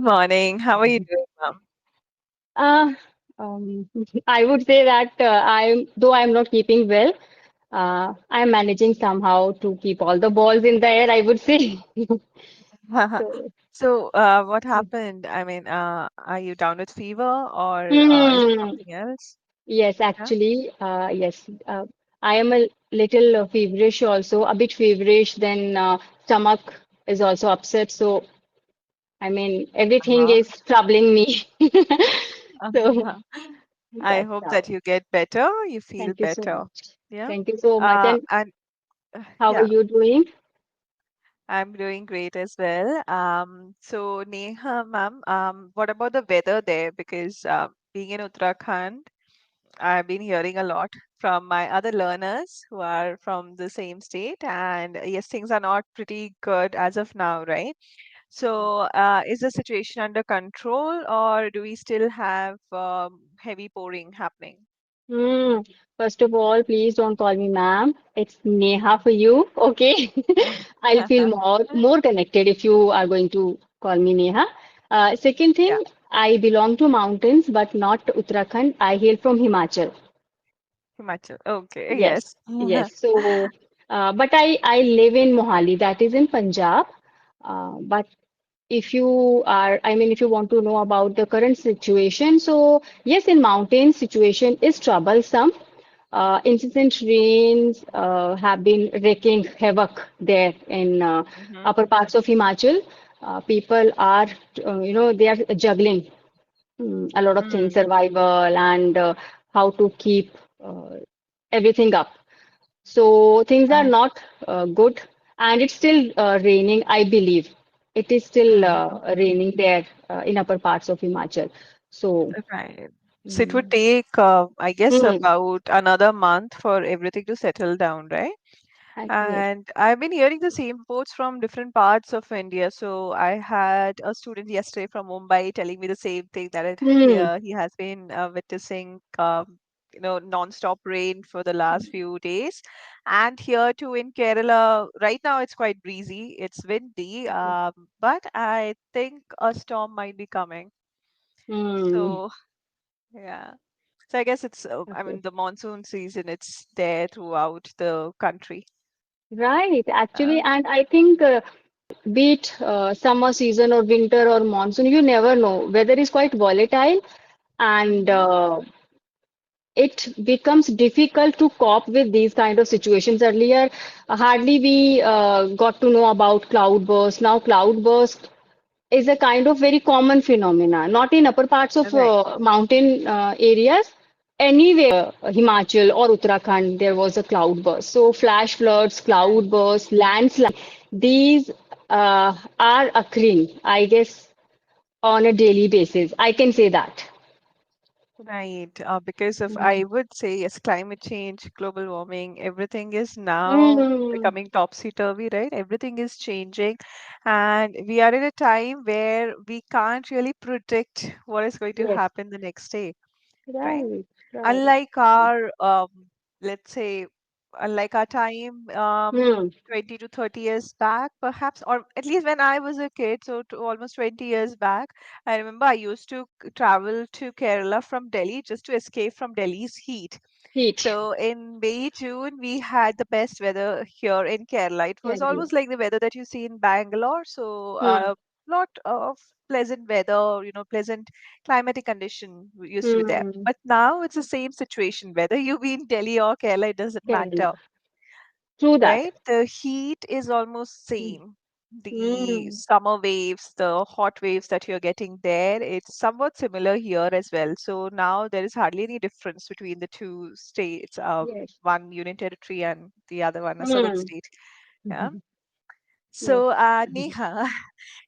morning. How are you doing, ma'am? Uh, I would say that though I'm not keeping well, I'm managing somehow to keep all the balls in the air, I would say. So, So, what happened? I mean, are you down with fever or is it hmm, something else? yes, Yeah. actually, yes, I am a little feverish also, a bit feverish, then stomach is also upset. So, I mean, everything Uh-huh. is troubling me. So, I that's hope that how. you get better. You feel Thank you so better. much. Yeah. Thank you so much. And And how are yeah, you doing? I'm doing great as well. So Neha, ma'am, what about the weather there? Because being in Uttarakhand, I've been hearing a lot from my other learners who are from the same state, and yes, things are not pretty good as of now, right? So, is the situation under control, or do we still have heavy pouring happening? Hmm. First of all, please don't call me ma'am. It's Neha for you, okay? I'll feel more connected if you are going to call me Neha. Second Yeah, thing, I belong to mountains, but not Uttarakhand. I hail from Himachal. Himachal. Okay, Yes, yes. yes. So, but I live in Mohali, that is in Punjab. But if you are, I mean, if you want to know about the current situation, so yes, in mountain situation is troublesome. Incessant rains have been wreaking havoc there in Mm-hmm. upper parts of Himachal. People are, they are juggling a lot of things, Mm, survival and how to keep uh, everything up. So things are right. not good, and it's still raining, I believe. It is still Mm, raining there in upper parts of Himachal. So, right. So it would mm, take, I guess, mm, about another month for everything to settle down, right? yes. And I've been hearing the same reports from different parts of India. So I had a student yesterday from Mumbai telling me the same thing that Mm, he has been witnessing, non-stop rain for the last few days. And here too in Kerala, right now it's quite breezy, it's windy, but I think a storm might be coming. mm, So yeah. So I guess I okay. mean, the monsoon season, it's there throughout the country. Right, actually, Uh, and I think be it summer season or winter or monsoon, you never know. Weather is quite volatile, and mhm. it becomes difficult to cope with these kind of situations. Earlier, hardly we got to know about cloudburst. Now, cloudburst is a kind of very common phenomena, not in upper parts of Right. mountain areas. Anywhere, Himachal or Uttarakhand, there was a cloudburst. So, flash floods, Right. cloudbursts, landslide, these are occurring, I guess, on a daily basis. I can say that. Right. Because of, I Mm. would say, yes, climate change, global warming, everything is now Mm. becoming topsy-turvy, right? Everything is changing. And we are in a time where we can't really predict what is going to Yes. happen the next day, right? Right, right. Unlike our let's say unlike our time Hmm. 20 to 30 years back perhaps, or at least when I was a kid, so to almost 20 years back, I remember I used to travel to Kerala from Delhi just to escape from Delhi's heat. Heat. So in May, June, we had the best weather here in Kerala. It was Kerala. almost like the weather that you see in Bangalore. So Hmm. lot of pleasant weather, pleasant climatic condition used to be there. Hmm. But now it's the same situation. Whether you be in Delhi or Kerala, it doesn't Kerala. matter, True that. right? The heat is almost Hmm. same. The Hmm. summer waves, the hot waves that you're getting there, it's somewhat similar here as well. So now there is hardly any difference between the two states, Yes. one union territory and the other one a southern Hmm. state. Yeah. Yes. So, Neha,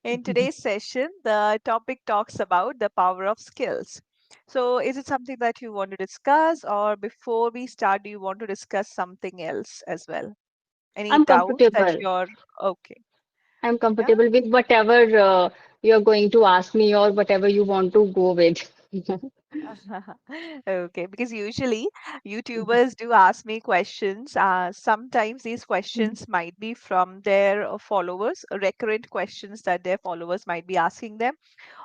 in today's session, the topic talks about the power of skills. So, is it something that you want to discuss, or before we start, do you want to discuss something else as well? Any I'm doubts that comfortable. you're okay? I'm Yeah. comfortable with whatever you're going to ask me or whatever you want to go with. Okay, because usually YouTubers do ask me questions. Sometimes these Mm. questions might be from their followers, recurrent questions that their followers might be asking them,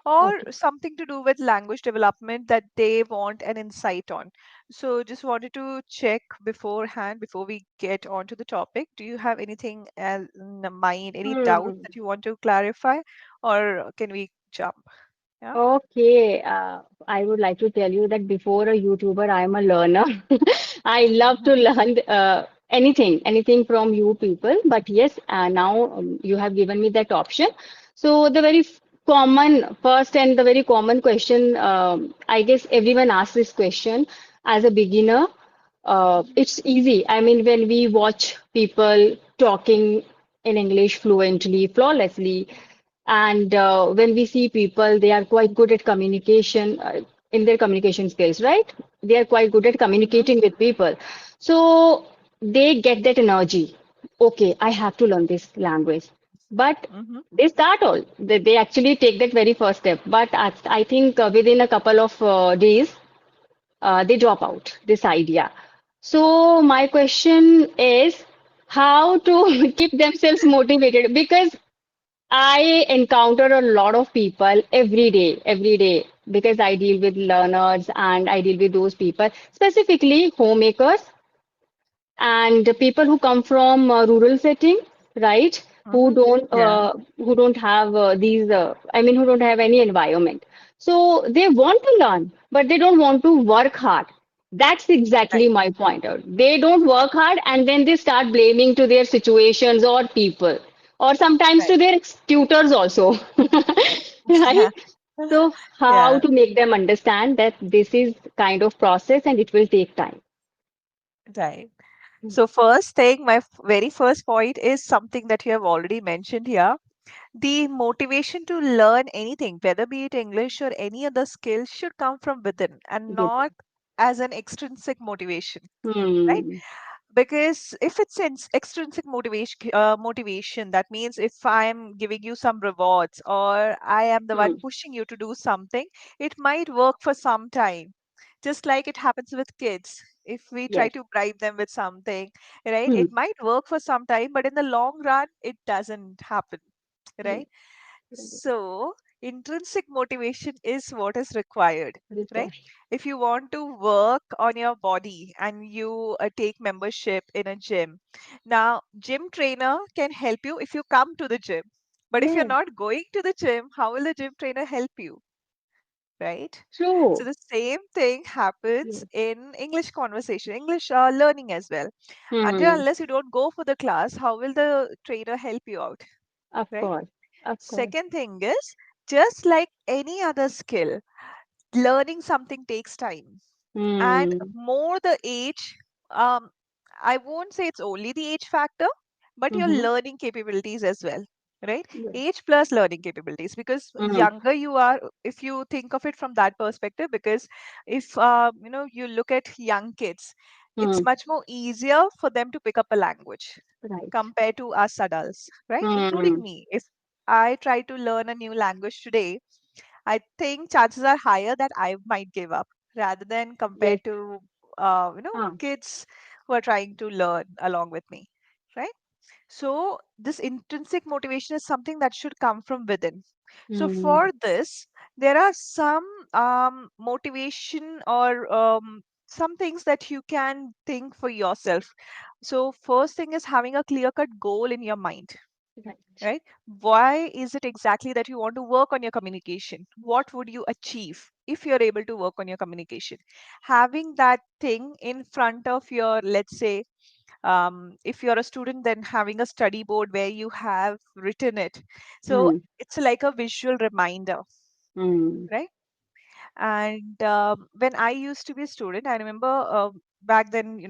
or Okay. something to do with language development that they want an insight on. So just wanted to check beforehand before we get onto the topic. Do you have anything else in mind, any doubt Hmm. that you want to clarify, or can we jump? Yeah. Okay, I would like to tell you that before a YouTuber, I am a learner. I love to learn anything from you people. But yes, now you have given me that option. So the very common first and the very common question, I guess everyone asks this question as a beginner. It's easy. I mean, when we watch people talking in English fluently, flawlessly, and when we see people, they are quite good at communication, in their communication skills, right? They are quite good at Mm-hmm. communicating with people. So they get that energy. Okay, I have to learn this language. But Mm-hmm. they start all. They actually take that very first step. But I think within a couple of days, they drop out this idea. So my question is how to keep themselves motivated, because I encounter a lot of people every day, because I deal with learners and I deal with those people, specifically homemakers and people who come from rural setting, right? Mm-hmm. Yeah. Who don't have these I mean who don't have any environment. So they want to learn, but they don't want to work hard. That's exactly Right. my point out. They don't work hard and then they start blaming to their situations or people, or sometimes to Right. their tutors also. Right? So how Yeah. to make them understand that this is kind of process and it will take time. Right. So first thing, my very first point is something that you have already mentioned here. The motivation to learn anything, whether be it English or any other skill, should come from within and With not as an extrinsic motivation, right? hmm. Because if it's extrinsic motivation, that means if I'm giving you some rewards or I am the one Hmm. pushing you to do something, it might work for some time, just like it happens with kids. If we try Yes. to bribe them with something, right, Hmm. it might work for some time, but in the long run it doesn't happen, Yes. right? So, intrinsic motivation is what is required, right? Required. If you want to work on your body and you take membership in a gym, now, gym trainer can help you if you come to the gym. But if you're Yes. not going to the gym, how will the gym trainer help you, right? So, True. the same thing happens Yes. in English conversation, English learning as well. Until Hmm. unless you don't go for the class, how will the trainer help you out, Of right? course. Of course. Second thing is, just like any other skill, learning something takes time. And Hmm. more the age, um, I won't say it's only the age factor, but your Mm-hmm. learning capabilities as well, right? Yes. Age plus learning capabilities, because Hmm. younger you are, if you think of it from that perspective, because if you look at young kids, it's Hmm. much more easier for them to pick up a language Right. compared to us adults, right? Including Hmm. me. If I try to learn a new language today, I think chances are higher that I might give up rather than Yes. compared to Ah. kids who are trying to learn along with me, right? So this intrinsic motivation is something that should come from within. So Hmm. for this, there are some motivation or some things that you can think for yourself. So first thing is having a clear-cut goal in your mind, Right. right? Why is it exactly that you want to work on your communication? What would you achieve if you're able to work on your communication? Having that thing in front of your, let's say, if you're a student, then having a study board where you have written it. So Hmm. it's like a visual reminder, Hmm. right? And when I used to be a student, I remember back then,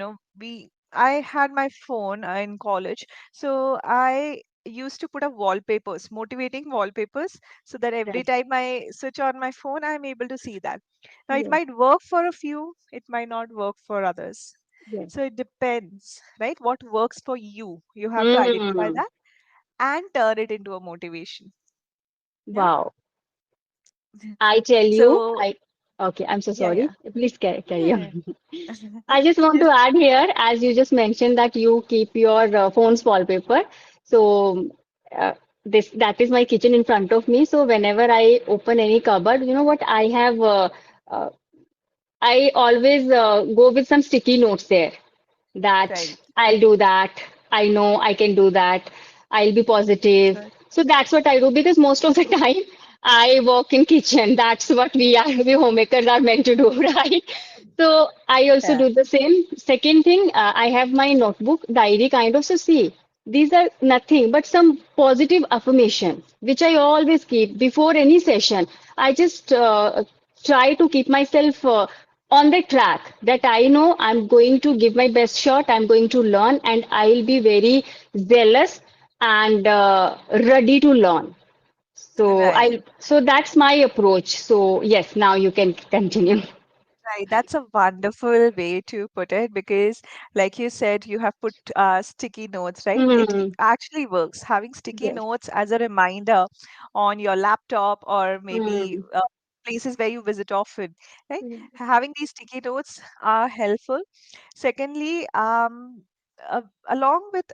I had my phone in college. So I used to put up wallpapers, motivating wallpapers, so that every Right. time I switch on my phone, I'm able to see that. Now, it Yes. might work for a few, it might not work for others. Yes. So it depends, right? What works for you? You have to identify Hmm. that and turn it into a motivation. Yeah. Wow. I tell you, So, I Okay, I'm so Yeah, sorry. yeah. Please carry Yeah, on. yeah. I just want to Just add here, as you just mentioned that you keep your phone's wallpaper. So uh, this that is my kitchen in front of me. So whenever I open any cupboard, you know what I have. Uh, I always go with some sticky notes there that right. I'll do that. I know I can do that. I'll be positive. Right. So that's what I do because most of the time I work in kitchen. That's what we homemakers are meant to do, right? So I also Yeah. do the same. Second thing, I have my notebook, diary kind of. So see, these are nothing but some positive affirmation, which I always keep before any session. I just try to keep myself on the track that I know I'm going to give my best shot, I'm going to learn, and I'll be very zealous and ready to learn. Right. So that's my approach. So yes, now you can continue. Right, that's a wonderful way to put it because, like you said, you have put sticky notes, right? It Hmm. actually works. Having sticky Yes. notes as a reminder on your laptop or maybe Hmm. places where you visit often, right? Hmm. Having these sticky notes are helpful. Secondly, along with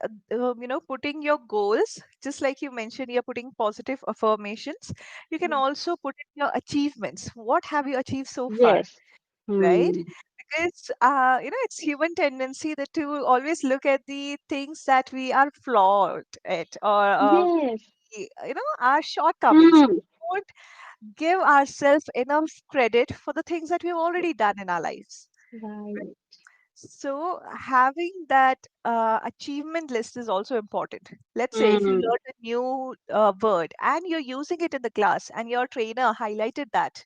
putting your goals, just like you mentioned, you're putting positive affirmations. You can also put in your achievements. What have you achieved so far? Yes. Right? Hmm. Because it's human tendency that to always look at the things that we are flawed at or Yes. our shortcomings. Hmm. We won't give ourselves enough credit for the things that we've already done in our lives. Right. So having that achievement list is also important. Let's say if you Hmm. learn a new word and you're using it in the class and your trainer highlighted that,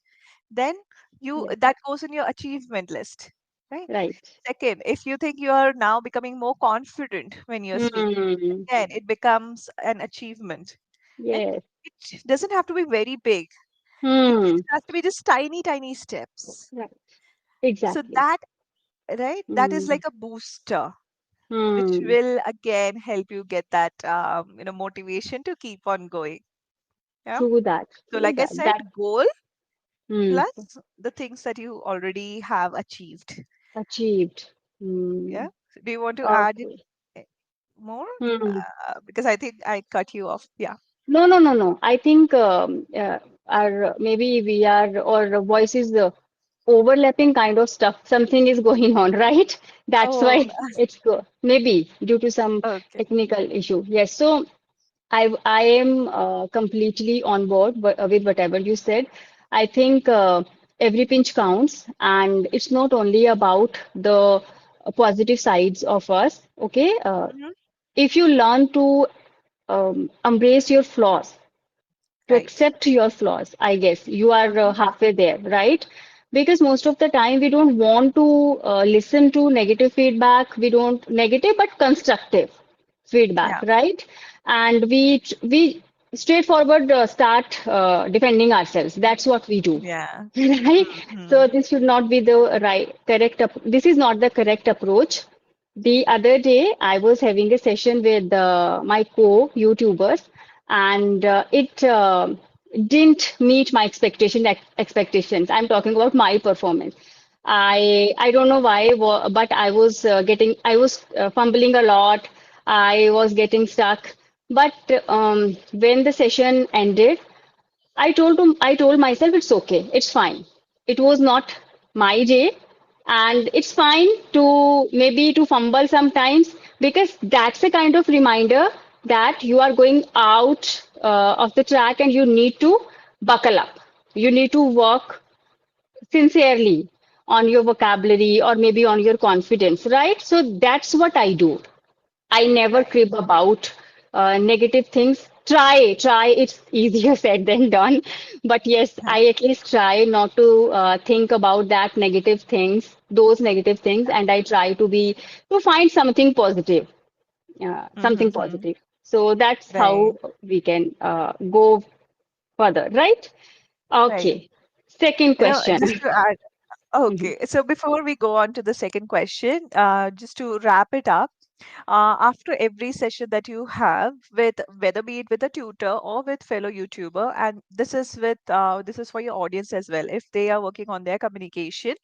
then you Yes. that goes in your achievement list, right? Right. Second, if you think you are now becoming more confident when you're speaking, Hmm. again, it becomes an achievement. And Yes. it doesn't have to be very big. It Hmm. has to be just tiny, tiny steps. Right. So Exactly. that, right, that is Hmm. like a booster, which Hmm. will again help you get that motivation to keep on going. Yeah. True that. So True like I that. said, That. goal Hmm. plus the things that you already have achieved. Achieved. Yeah. Hmm. So do you want to add in Okay. eh, more? Hmm. Because I think I cut you off. Yeah. No, no, no, no. I think our maybe we are or voice is overlapping kind of stuff. Something is going on, right? That's Oh, why it's go maybe due to some okay. technical issue. Yes. So I am completely on board with whatever you said. I think every pinch counts, and it's not only about the positive sides of us. Okay. Hmm. If you learn to embrace your flaws, to Right. accept your flaws, I guess you are Hmm. halfway there, right? Because most of the time we don't want to listen to negative feedback. We don't negative but constructive feedback, Yeah. right? And we straightforward start defending ourselves. That's what we do, Yeah. right? Hmm. So this should not be the right correct. This is not the correct approach. The other day, I was having a session with my co-YouTubers, and it didn't meet my expectations. I'm talking about my performance. I don't know why, but I was fumbling a lot. I was getting stuck. But when the session ended, I told myself it's okay, it's fine. It was not my day, and it's fine to maybe to fumble sometimes because that's a kind of reminder that you are going out of the track and you need to buckle up. You need to work sincerely on your vocabulary or maybe on your confidence, right? So that's what I do. I never Right. crib about negative things. Try. It's easier said than done. But yes, I at least try not to think about that negative things, those negative things, and I try to find something Mm-hmm. positive. So that's Right. how we can go further, right? Right. Okay. Second question. Just to add, Mhm. okay. So before we go on to the second question, just to wrap it up. After every session that you have with, whether be it with a tutor or with fellow YouTuber, and this is for your audience as well, if they are working on their communication,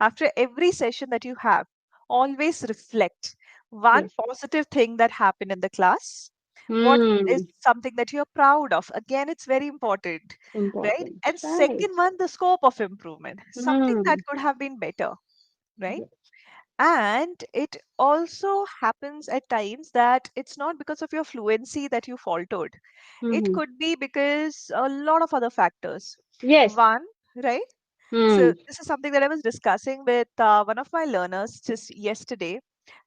after every session that you have, always reflect one Yes. positive thing that happened in the class. What is Hmm. something that you're proud of? Again, it's very important, right? Important. And Right. second one, the scope of improvement, something that Hmm. could have been better, right? Yes. And it also happens at times that it's not because of your fluency that you faltered. It Hmm. could be because a lot of other factors. Yes. One, right? So Hmm. this is something that I was discussing with one of my learners just yesterday,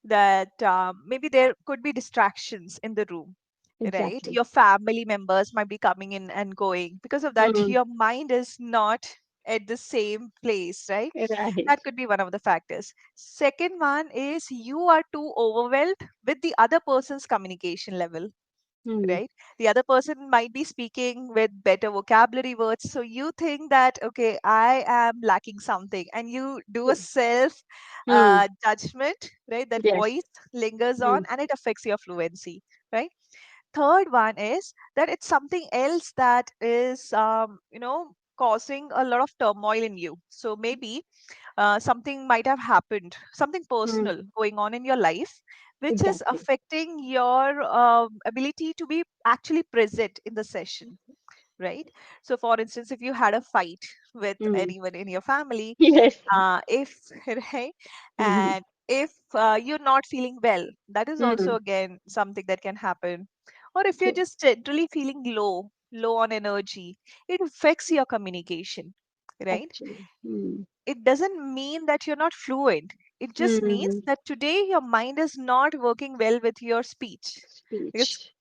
that maybe there could be distractions in the room, right? Exactly. Your family members might be coming in and going. Because of that, Hmm. your mind is not at the same place, right? Right. That could be one of the factors. Second one is you are too overwhelmed with the other person's communication level, Hmm. right? The other person might be speaking with better vocabulary words. So you think that, okay, I am lacking something, and you do a Yes. self Hmm. judgment, right? That Yes. voice lingers Hmm. on and it affects your fluency, right? Third one is that it's something else that is, causing a lot of turmoil in you. So maybe something might have happened, something Hmm. personal going on in your life, which is Exactly. affecting your ability to be actually present in the session, right? So, for instance, if you had a fight with Hmm. anyone in your family, Yes. if right, Hmm. and if you're not feeling well, that is also Hmm. again something that can happen. Or if you're Yes. just generally feeling low on energy, it affects your communication, right? Actually. Hmm. It doesn't mean that you're not fluent. It just means Hmm. that today your mind is not working well with your speech. Because, Speech.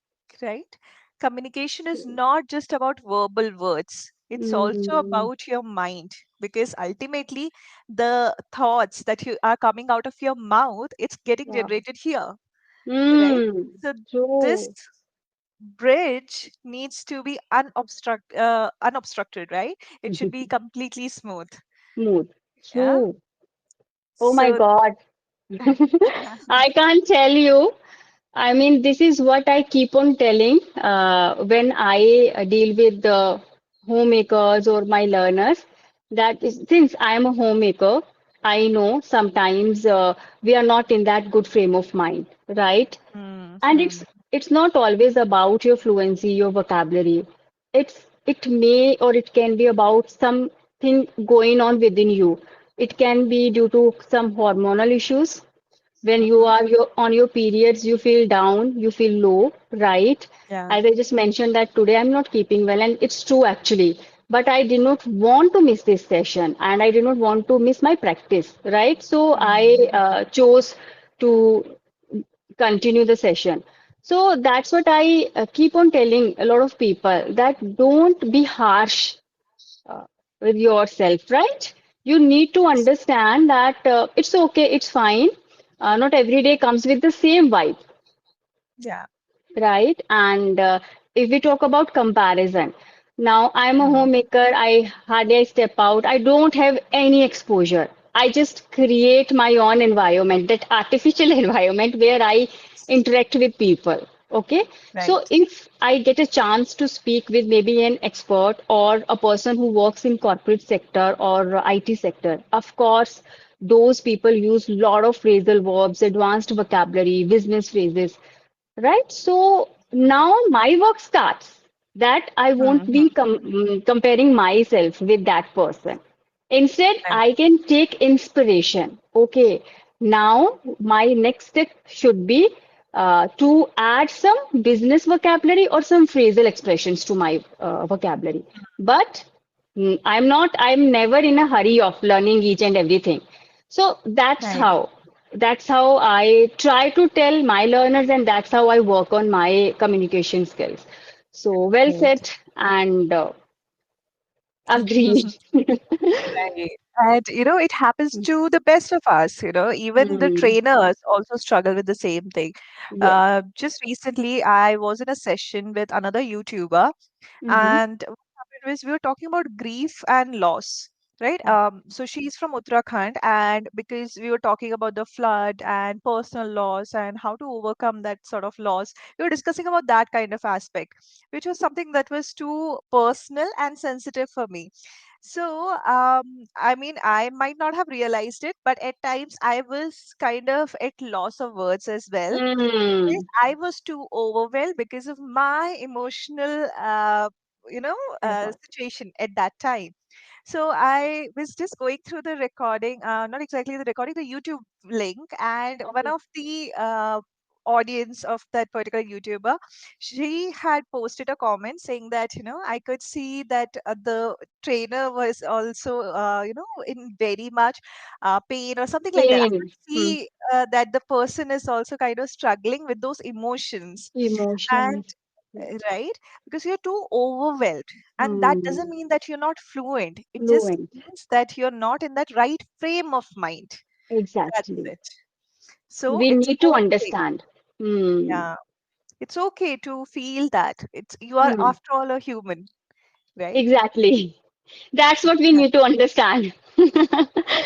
right? Communication is True. not just about verbal words, it's also Hmm. about your mind. Because ultimately, the thoughts that you are coming out of your mouth, it's getting Yeah. generated here, right? Hmm. So, this True. bridge needs to be unobstructed, right? It should be completely smooth. Smooth. Yeah. True. Oh my So, God. I can't tell you. I mean, this is what I keep on telling when I deal with the homemakers or my learners. That is, since I am a homemaker, I know sometimes we are not in that good frame of mind, right? And hmm. it's not always about your fluency, your vocabulary. It may or it can be about something going on within you. It can be due to some hormonal issues. When you Mhm. are on your periods, you feel down, you feel low, right? Yeah. As I just mentioned that today I'm not keeping well, and it's true actually. But I did not want to miss this session, and I did not want to miss my practice, right? So I Mhm. chose to continue the session. So that's what I keep on telling a lot of people that don't be harsh uh, with yourself, right? You need to understand that it's okay, it's fine. Not every day comes with the same vibe, Yeah. right? And if we talk about comparison, now I'm a Mm. homemaker, I hardly step out, I don't have any exposure. I just create my own environment, that artificial environment where I interact with people. Okay, so Right. if I get a chance to speak with maybe an expert or a person who works in corporate sector or IT sector, of course, those people use lot of phrasal verbs, advanced vocabulary, business phrases. Right? So now my work starts that I won't Mhm. be comparing myself with that person. Instead, Right. I can take inspiration. Okay, now my next step should be to add some business vocabulary or some phrasal expressions to my vocabulary. But I'm never in a hurry of learning each and everything. So Right. that's how I try to tell my learners, and that's how I work on my communication skills. So well said Right. and agreed. Right. And it happens to the best of us, even the Hmm. trainers also struggle with the same thing. Yes. Just recently, I was in a session with another YouTuber, Mm-hmm. and what happened was we were talking about grief and loss. right? So she's from Uttarakhand, and because we were talking about the flood and personal loss and how to overcome that sort of loss, we were discussing about that kind of aspect, which was something that was too personal and sensitive for me. So, I mean, I might not have realized it, but at times I was kind of at loss of words as well. Because Mm. I was too overwhelmed because of my emotional, situation at that time. So I was just going through the recording, not exactly the recording, the YouTube link, and one Okay. of the audience of that particular YouTuber, she had posted a comment saying that, I could see that the trainer was also, in very much pain or something like that. I could Pain, see that the person is also kind of struggling with those emotions. And emotions. right, because you're too overwhelmed, and that doesn't Hmm. mean that you're not fluent. It just Fluent. means that you're not in that right frame of mind. That's Exactly. it. So We it's need to okay. understand. Hmm. Yeah, it's okay to feel that. It's you are Hmm. after all a human, right? Exactly. That's what we Yeah. need to understand.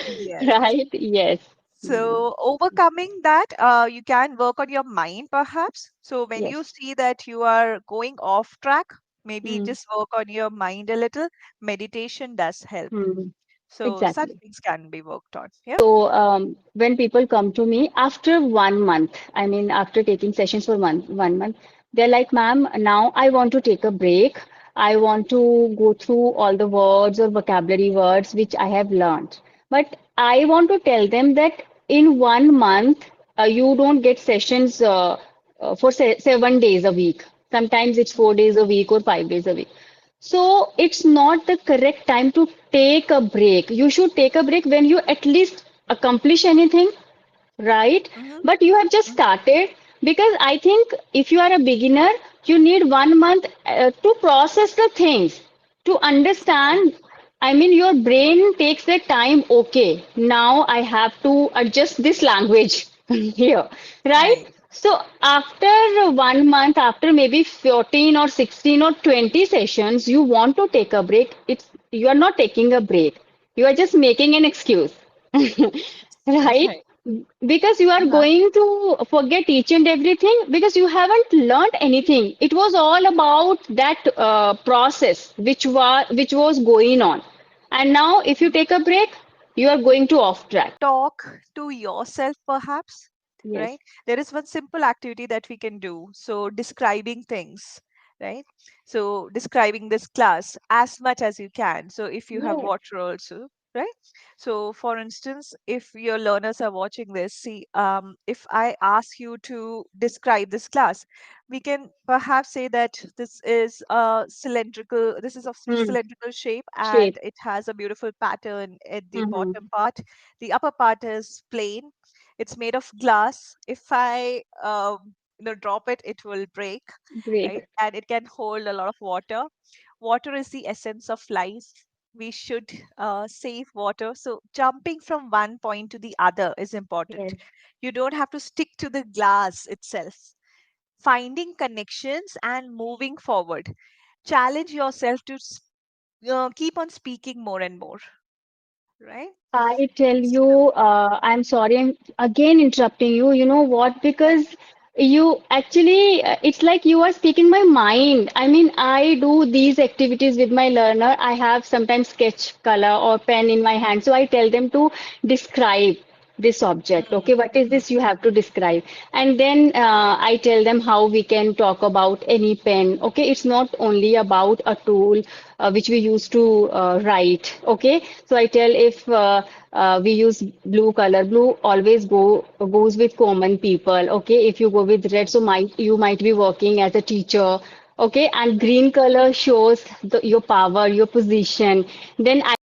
Yes. Right? Yes. Hmm. So overcoming that, you can work on your mind perhaps. So when you Yes. see that you are going off track, maybe Hmm. just work on your mind a little. Meditation does help. Hmm. So such Exactly. things can be worked on. Yep. So when people come to me after 1 month, I mean after taking sessions for 1 month, they're like, "Ma'am, now I want to take a break. I want to go through all the words or vocabulary words which I have learned." But I want to tell them that in 1 month, you don't get sessions for 7 days a week. Sometimes it's 4 days a week or 5 days a week. So it's not the correct time to take a break. You should take a break when you at least accomplish anything, right? Mm-hmm. But you have just started because I think if you are a beginner, you need 1 month to process the things, to Right. understand. I mean, your brain takes the time, okay, now I have to adjust this language here, right? Right. So after 1 month, after maybe 14 or 16 or 20 sessions, you want to take a break. You are not taking a break. You are just making an excuse. Right? Right. Because you are Uh-huh. going to forget each and everything because you haven't learned anything. It was all about that process which was going on. And now if you take a break, you are going to off track. Talk to yourself perhaps, Yes. right? There is one simple activity that we can do, so describing things, right? So describing this class as much as you can, so if you have Yes. water also, right? So for instance, if your learners are watching this, see, if I ask you to describe this class, we can perhaps say that this is of Hmm. cylindrical shape, and Shape. it has a beautiful pattern at the Mm-hmm. bottom part. The upper part is plain. It's made of glass. If I drop it, it will break, Break. right? And it can hold a lot of water. Water is the essence of life. We should save water. So jumping from one point to the other is important. Yes. You don't have to stick to the glass itself. Finding connections and moving forward. Challenge yourself to keep on speaking more and more, right? I tell you, I'm sorry, I'm again interrupting you. You know what? Because you actually, it's like you are speaking my mind. I mean, I do these activities with my learner. I have sometimes sketch color or pen in my hand. So I tell them to describe this object. Mm, Okay, what is mm, this you have to describe? And then I tell them how we can talk about any pen. Okay, it's not only about a tool which we use to write. Okay, so I tell if we use blue color, blue always goes with common people. Okay, if you go with red, so you might be working as a teacher. Okay, and right. green color shows your power, your position. Then